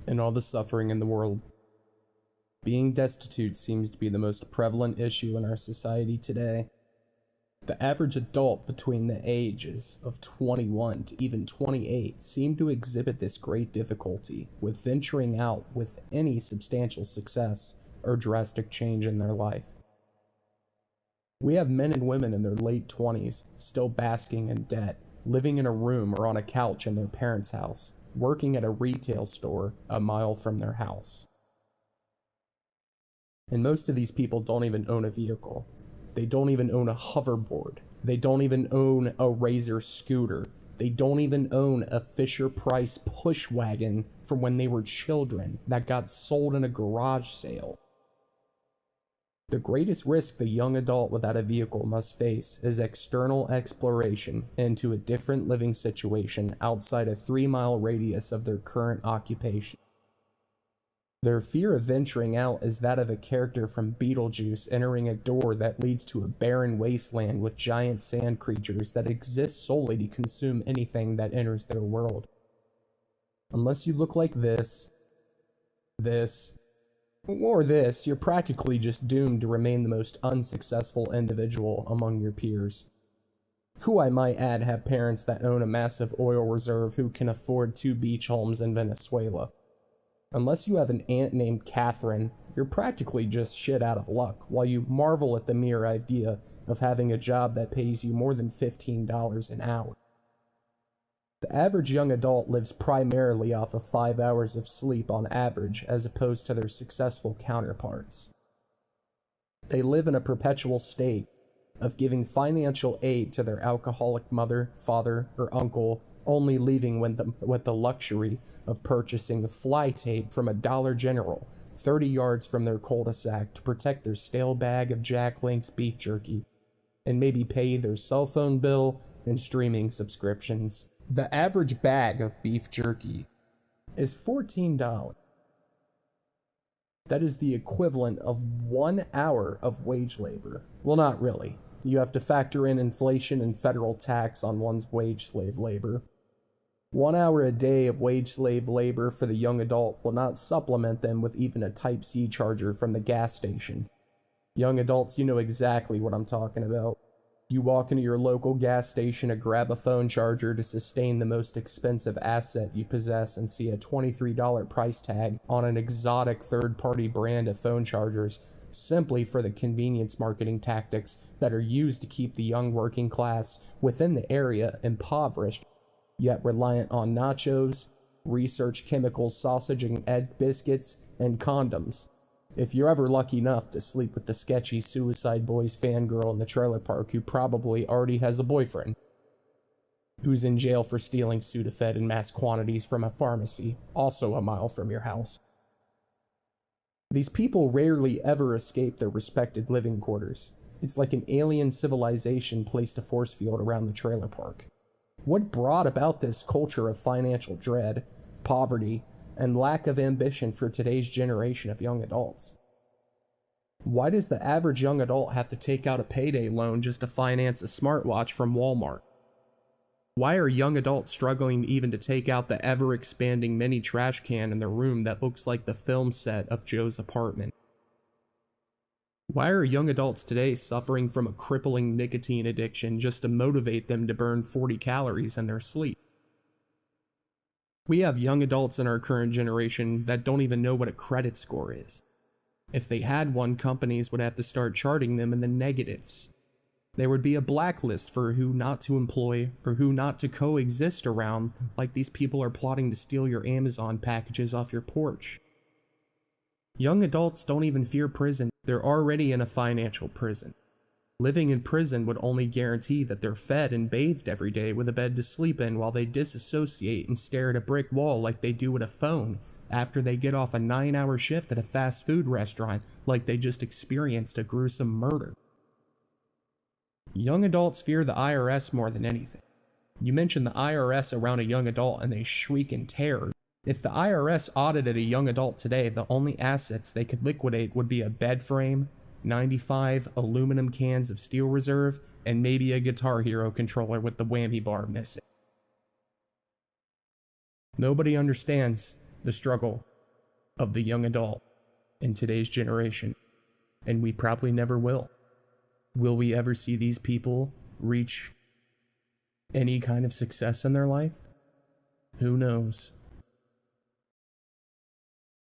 and all the suffering in the world. Being destitute seems to be the most prevalent issue in our society today. The average adult between the ages of 21 to even 28 seem to exhibit this great difficulty with venturing out with any substantial success or drastic change in their life. We have men and women in their late 20s still basking in debt, living in a room or on a couch in their parents' house, working at a retail store a mile from their house. And most of these people don't even own a vehicle. They don't even own a hoverboard. They don't even own a Razor scooter. They don't even own a Fisher-Price push wagon from when they were children that got sold in a garage sale. The greatest risk the young adult without a vehicle must face is external exploration into a different living situation outside a 3-mile radius of their current occupation. Their fear of venturing out is that of a character from Beetlejuice entering a door that leads to a barren wasteland with giant sand creatures that exist solely to consume anything that enters their world. Unless you look like this, or this, you're practically just doomed to remain the most unsuccessful individual among your peers. Who, I might add, have parents that own a massive oil reserve who can afford 2 beach homes in Venezuela. Unless you have an aunt named Catherine, you're practically just shit out of luck, while you marvel at the mere idea of having a job that pays you more than $15 an hour. The average young adult lives primarily off of 5 hours of sleep on average, as opposed to their successful counterparts. They live in a perpetual state of giving financial aid to their alcoholic mother, father, or uncle, only leaving with the luxury of purchasing fly tape from a Dollar General 30 yards from their cul-de-sac to protect their stale bag of Jack Link's beef jerky, and maybe pay their cell phone bill and streaming subscriptions. The average bag of beef jerky is $14. That is the equivalent of 1 hour of wage labor. Well, not really. You have to factor in inflation and federal tax on one's wage slave labor. 1 hour a day of wage slave labor for the young adult will not supplement them with even a Type-C charger from the gas station. Young adults, you know exactly what I'm talking about. You walk into your local gas station to grab a phone charger to sustain the most expensive asset you possess and see a $23 price tag on an exotic third-party brand of phone chargers simply for the convenience marketing tactics that are used to keep the young working class within the area impoverished, yet reliant on nachos, research chemicals, sausage and egg biscuits, and condoms. If you're ever lucky enough to sleep with the sketchy Suicide Boys fangirl in the trailer park who probably already has a boyfriend, who's in jail for stealing Sudafed in mass quantities from a pharmacy, also a mile from your house. These people rarely ever escape their respected living quarters. It's like an alien civilization placed a force field around the trailer park. What brought about this culture of financial dread, poverty, and lack of ambition for today's generation of young adults? Why does the average young adult have to take out a payday loan just to finance a smartwatch from Walmart? Why are young adults struggling even to take out the ever-expanding mini trash can in their room that looks like the film set of Joe's apartment? Why are young adults today suffering from a crippling nicotine addiction just to motivate them to burn 40 calories in their sleep? We have young adults in our current generation that don't even know what a credit score is. If they had one, companies would have to start charting them in the negatives. There would be a blacklist for who not to employ or who not to coexist around, like these people are plotting to steal your Amazon packages off your porch. Young adults don't even fear prison. They're already in a financial prison. Living in prison would only guarantee that they're fed and bathed every day with a bed to sleep in while they disassociate and stare at a brick wall like they do at a phone after they get off a 9-hour shift at a fast food restaurant like they just experienced a gruesome murder. Young adults fear the IRS more than anything. You mention the IRS around a young adult and they shriek in terror. If the IRS audited a young adult today, the only assets they could liquidate would be a bed frame, 95 aluminum cans of Steel Reserve, and maybe a Guitar Hero controller with the whammy bar missing. Nobody understands the struggle of the young adult in today's generation, and we probably never will. Will we ever see these people reach any kind of success in their life? Who knows?